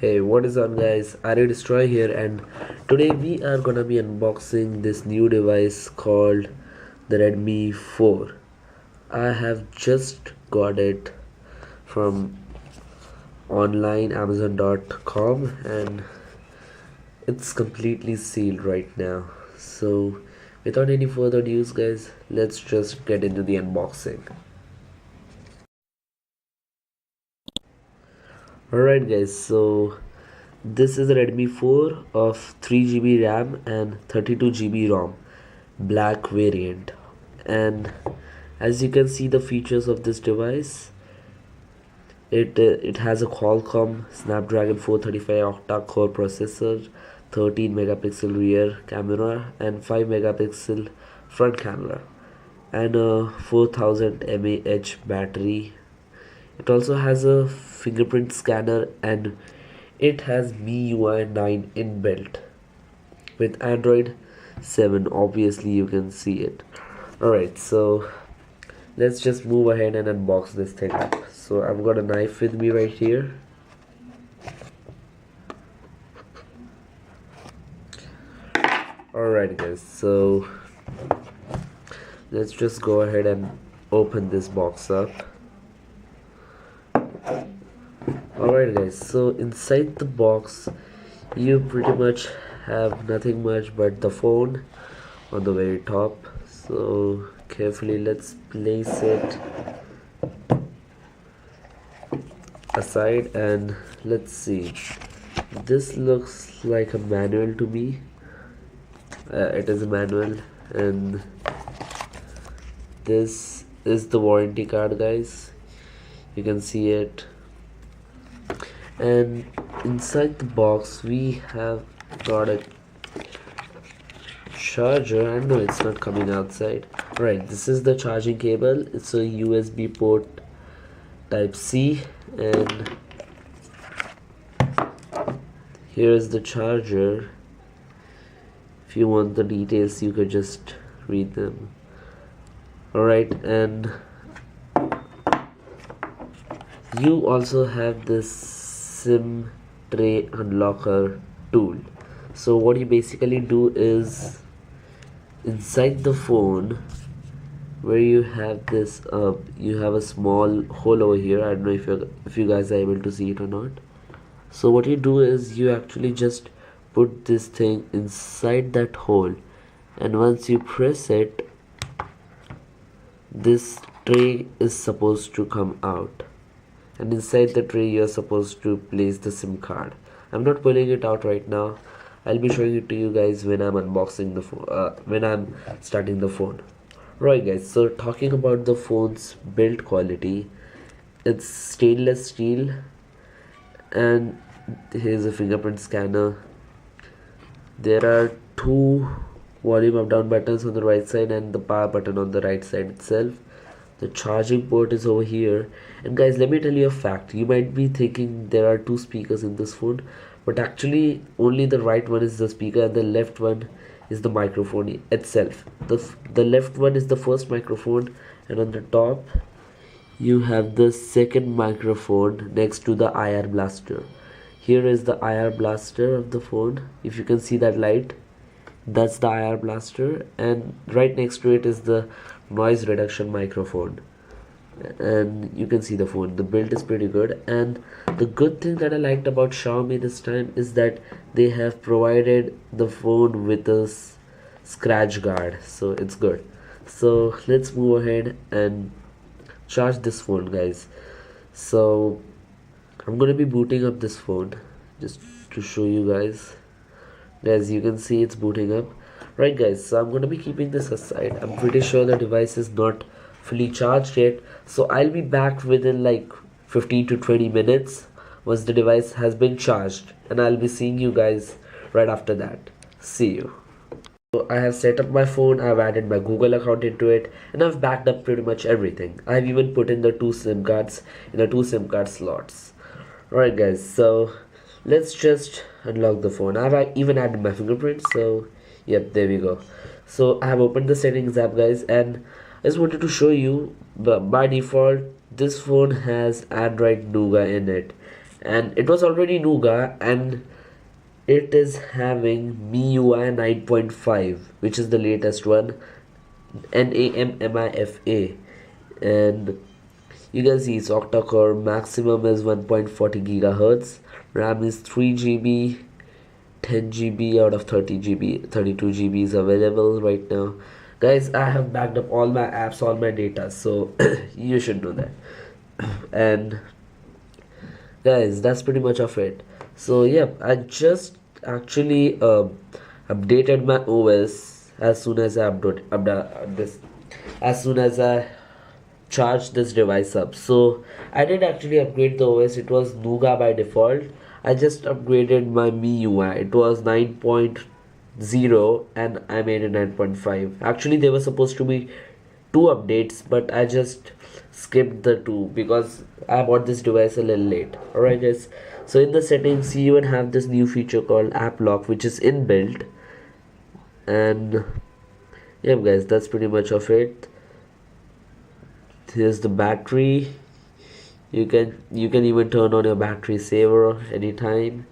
Hey, what is on guys? Ari Destroy here, and today we are gonna be unboxing this new device called the Redmi 4. I have just got it from online amazon.com and it's completely sealed right now. So without any further ado guys, let's just get into the unboxing. Alright guys, so this is a Redmi 4 of 3GB RAM and 32GB ROM, black variant. And as you can see the features of this device, it has a Qualcomm Snapdragon 435 octa-core processor, 13 megapixel rear camera and 5 megapixel front camera, and a 4000 mAh battery. It also has a fingerprint scanner and it has MIUI 9 inbuilt with Android 7. Obviously you can see it. Alright, so let's just move ahead and unbox this thing up. So I've got a knife with me right here. Alright guys, so let's just go ahead and open this box up. Alright guys, so inside the box you pretty much have nothing much but the phone on the very top. So carefully let's place it aside and let's see. This looks like a manual to me. It is a manual, and this is the warranty card guys, you can see it. And inside the box we have got a charger, and no, it's not coming outside. Right, this is the charging cable. It's a USB port type C, and here's the charger. If you want the details you could just read them. Alright, and you also have this SIM tray unlocker tool. So what you basically do is, inside the phone where you have this you have a small hole over here. I don't know if you guys are able to see it or not. So what you do is you actually just put this thing inside that hole, and once you press it, this tray is supposed to come out, and inside the tray you're supposed to place the SIM card. I'm not pulling it out right now. I'll be showing it to you guys when I'm unboxing the phone, when I'm starting the phone. Right guys, so talking about the phone's build quality, it's stainless steel, and here's a fingerprint scanner. There are two volume up down buttons on the right side and the power button on the right side itself. The charging port is over here. And guys, let me tell you a fact. You might be thinking there are two speakers in this phone, but actually only the right one is the speaker and the left one is the microphone itself. The left one is the first microphone, and on the top you have the second microphone next to the IR blaster. Here is the IR blaster of the phone. If you can see that light, that's the IR blaster, and right next to it is the noise reduction microphone. And you can see the phone. The build is pretty good, and the good thing that I liked about Xiaomi this time is that they have provided the phone with a scratch guard, so it's good. So let's move ahead and charge this phone guys. So I'm gonna be booting up this phone just to show you guys. As you can see, it's booting up. Right guys, so I'm gonna be keeping this aside. I'm pretty sure the device is not fully charged yet, so I'll be back within like 15 to 20 minutes once the device has been charged, and I'll be seeing you guys right after that. See you. So I have set up my phone, I've added my Google account into it, and I've backed up pretty much everything. I've even put in the two SIM cards in the two SIM card slots. Alright guys, so let's just unlock the phone. I've even added my fingerprint, so yep, there we go. So I have opened the settings app guys, and I just wanted to show you, but by default this phone has Android Nougat in it, and it was already Nougat, and it is having MIUI 9.5, which is the latest one, NAMMIFA, and you can see it's octa-core, maximum is 1.40 gigahertz, RAM is 3 GB, 10 GB out of 30 GB, 32 GB is available right now. Guys, I have backed up all my apps, all my data, so you should know that. And guys, that's pretty much of it. So yep, I just actually updated my OS as soon as I as soon as I charged this device up. So I did actually upgrade the OS. It was Nougat by default. I just upgraded my MIUI. It was 9.0 and I made it 9.5. Actually, there were supposed to be two updates, but I just skipped the two because I bought this device a little late. Alright guys, so in the settings you even have this new feature called app lock, which is inbuilt. And yeah guys, that's pretty much of it. Here's the battery. You can even turn on your battery saver anytime.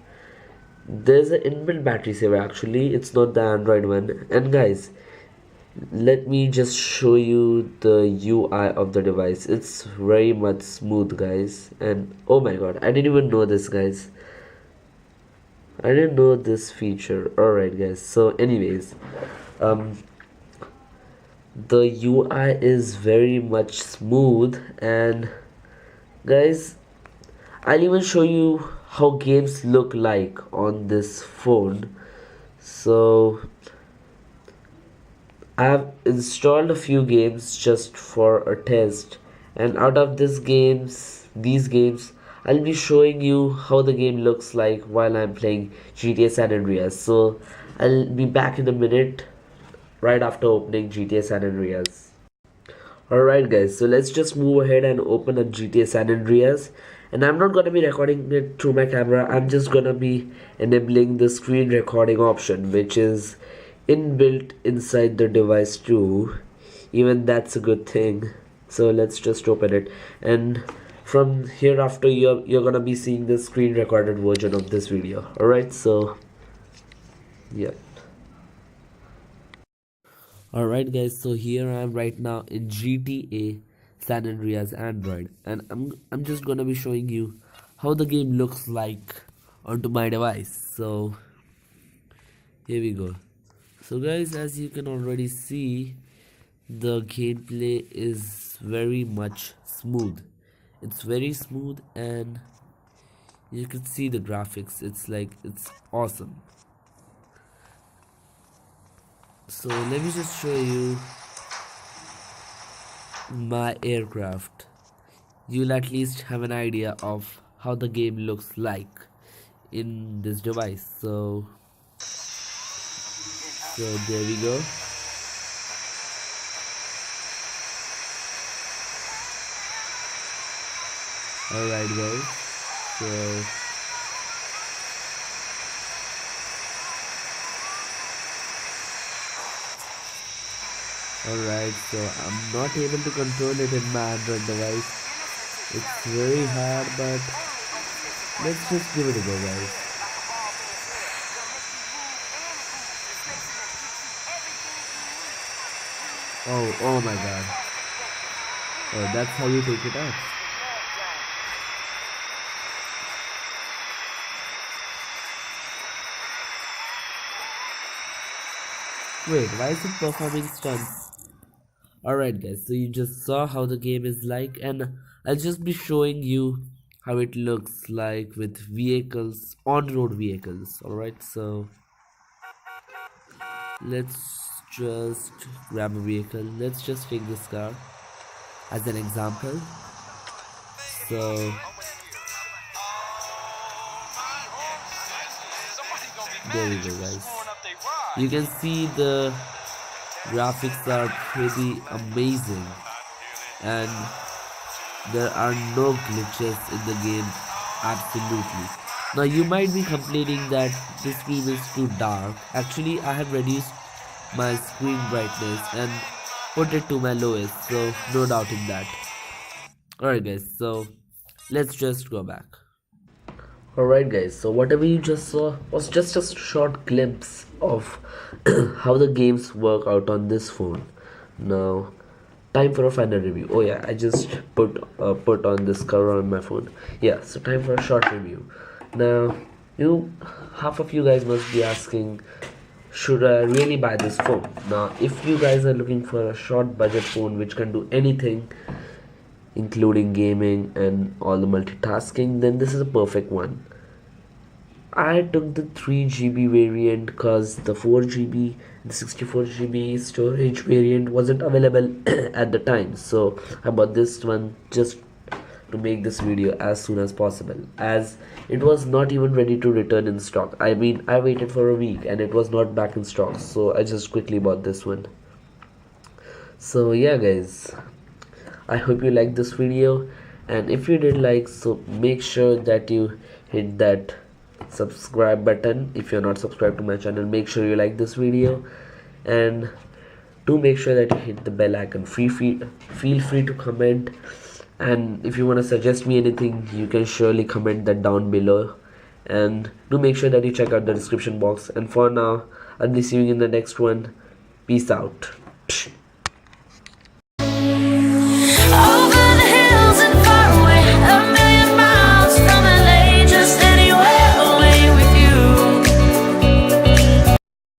There's an inbuilt battery saver, actually it's not the Android one. And guys, let me just show you the UI of the device. It's very much smooth guys, and oh my god, I didn't even know this guys. I didn't know this feature. Alright guys, so anyways, the UI is very much smooth, and guys, I'll even show you how games look like on this phone. So I've installed a few games just for a test, and out of these games, I'll be showing you how the game looks like while I'm playing GTA San Andreas. So I'll be back in a minute right after opening GTA San Andreas. Alright guys, so let's just move ahead and open up GTA San Andreas. And I'm not gonna be recording it through my camera, I'm just gonna be enabling the screen recording option, which is inbuilt inside the device too. Even that's a good thing. So let's just open it, and from here after you're gonna be seeing the screen recorded version of this video. Alright, so yeah. Alright guys, so here I am right now in GTA San Andreas Android, and I'm just gonna be showing you how the game looks like onto my device. So here we go. So guys, as you can already see, the gameplay is very much smooth. It's very smooth, and you can see the graphics. It's awesome. So let me just show you my aircraft. You'll at least have an idea of how the game looks like in this device. So there we go. Alright guys, so alright, so I'm not able to control it in my Android device. It's very hard, but let's just give it a go guys. Oh my god. Oh, that's how you take it out. Wait, why is it performing stunts? Alright guys, so you just saw how the game is like, and I'll just be showing you how it looks like with vehicles, on-road vehicles. Alright, so let's just grab a vehicle. Let's just take this car as an example. So there we go guys. You can see the graphics are pretty amazing, and there are no glitches in the game, absolutely. Now you might be complaining that this screen is too dark. Actually, I have reduced my screen brightness and put it to my lowest, so no doubting that. Alright guys, so let's just go back. Alright guys, so whatever you just saw was just a short glimpse of how the games work out on this phone. Now, time for a final review. Oh yeah, I just put on this cover on my phone. Yeah, so time for a short review. Now, half of you guys must be asking, should I really buy this phone? Now, if you guys are looking for a short budget phone which can do anything, including gaming and all the multitasking, then this is a perfect one. I took the 3 GB variant because the 4 GB, the 64 GB storage variant wasn't available at the time, so I bought this one just to make this video as soon as possible, as it was not even ready to return in stock. I mean, I waited for a week and it was not back in stock, so I just quickly bought this one. So yeah guys, I hope you liked this video, and if you did like, so make sure that you hit that subscribe button. If you're not subscribed to my channel, make sure you like this video, and do make sure that you hit the bell icon. Feel free to comment, and if you want to suggest me anything, you can surely comment that down below, and do make sure that you check out the description box. And for now, I'll be seeing you in the next one. Peace out.